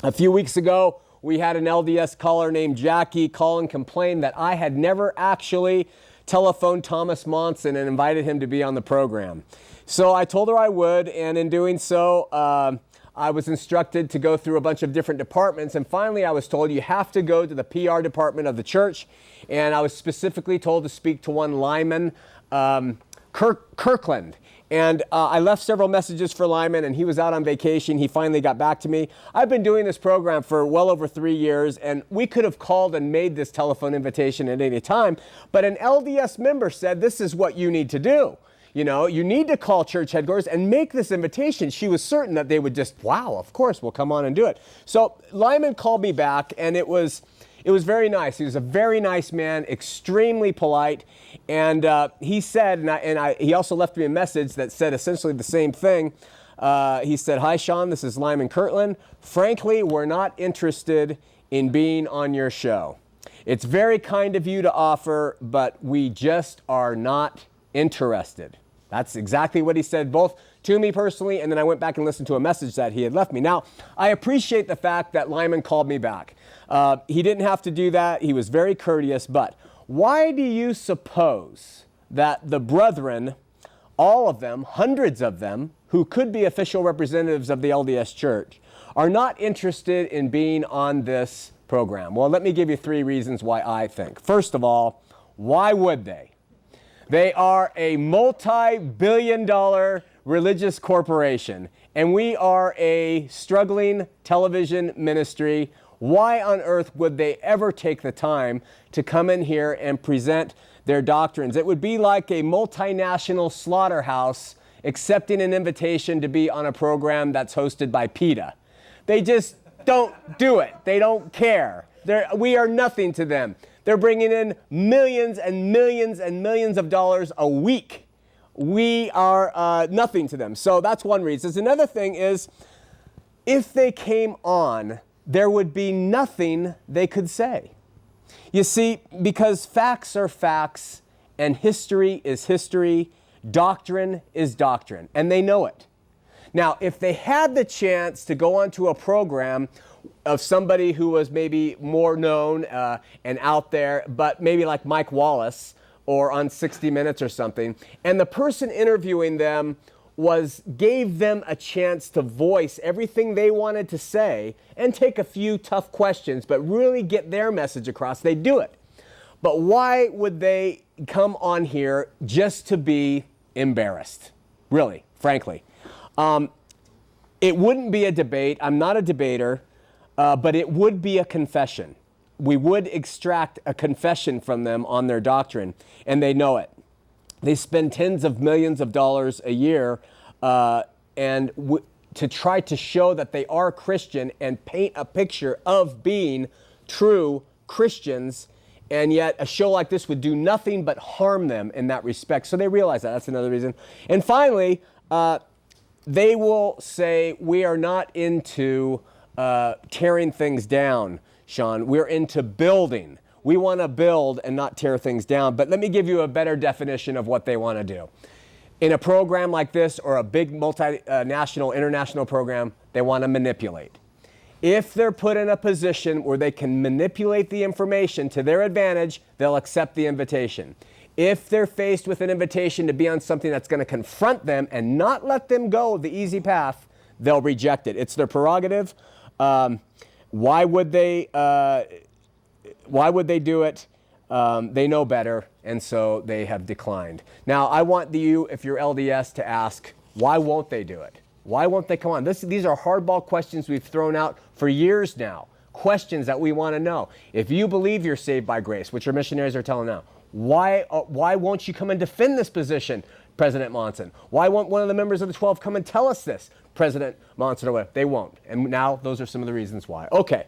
A few weeks ago, we had an LDS caller named Jackie call and complain that I had never actually telephoned Thomas Monson and invited him to be on the program. So I told her I would, and in doing so, I was instructed to go through a bunch of different departments, and finally I was told you have to go to the PR department of the church, and I was specifically told to speak to one Lyman Kirkland. And I left several messages for Lyman, and he was out on vacation. He finally got back to me. I've been doing this program for well over 3 years, and we could have called and made this telephone invitation at any time, but an LDS member said, this is what you need to do. You know, you need to call church headquarters and make this invitation. She was certain that they would just, wow, of course, we'll come on and do it. So Lyman called me back, and it was very nice. He was a very nice man, extremely polite, and he said, he also left me a message that said essentially the same thing. He said, "Hi, Shawn, this is Lyman Kirkland. Frankly, we're not interested in being on your show. It's very kind of you to offer, but we just are not interested." That's exactly what he said, both to me personally, and then I went back and listened to a message that he had left me. Now, I appreciate the fact that Lyman called me back. He didn't have to do that. He was very courteous, but why do you suppose that the brethren, all of them, hundreds of them, who could be official representatives of the LDS Church, are not interested in being on this program? Well, let me give you 3 reasons why I think. First of all, why would they? They are a multi-billion-dollar religious corporation, and we are a struggling television ministry. Why on earth would they ever take the time to come in here and present their doctrines? It would be like a multinational slaughterhouse accepting an invitation to be on a program that's hosted by PETA. They just don't do it. They don't care. We are nothing to them. They're bringing in millions and millions and millions of dollars a week. We are nothing to them. So that's one reason. Another thing is, if they came on, there would be nothing they could say. You see, because facts are facts, and history is history, doctrine is doctrine, and they know it. Now, if they had the chance to go onto a program of somebody who was maybe more known and out there, but maybe like Mike Wallace or on 60 Minutes or something, and the person interviewing them gave them a chance to voice everything they wanted to say and take a few tough questions, but really get their message across, they'd do it. But why would they come on here just to be embarrassed? Really, frankly. It wouldn't be a debate. I'm not a debater. But it would be a confession. We would extract a confession from them on their doctrine, and they know it. They spend tens of millions of dollars a year to try to show that they are Christian and paint a picture of being true Christians, and yet a show like this would do nothing but harm them in that respect. So they realize that. That's another reason. And finally, they will say, we are not into tearing things down, Shawn. We're into building. We want to build and not tear things down. But let me give you a better definition of what they want to do. In a program like this, or a big multinational, international program, they want to manipulate. If they're put in a position where they can manipulate the information to their advantage, they'll accept the invitation. If they're faced with an invitation to be on something that's going to confront them and not let them go the easy path, they'll reject it. It's their prerogative. Why would they do it? They know better, and so they have declined. Now, I want you, if you're LDS, to ask, why won't they do it? Why won't they come on? These are hardball questions we've thrown out for years now. Questions that we want to know. If you believe you're saved by grace, which our missionaries are telling now, why won't you come and defend this position, President Monson? Why won't one of the members of the 12 come and tell us this, President Monson? Or whatever? They won't. And now those are some of the reasons why. Okay.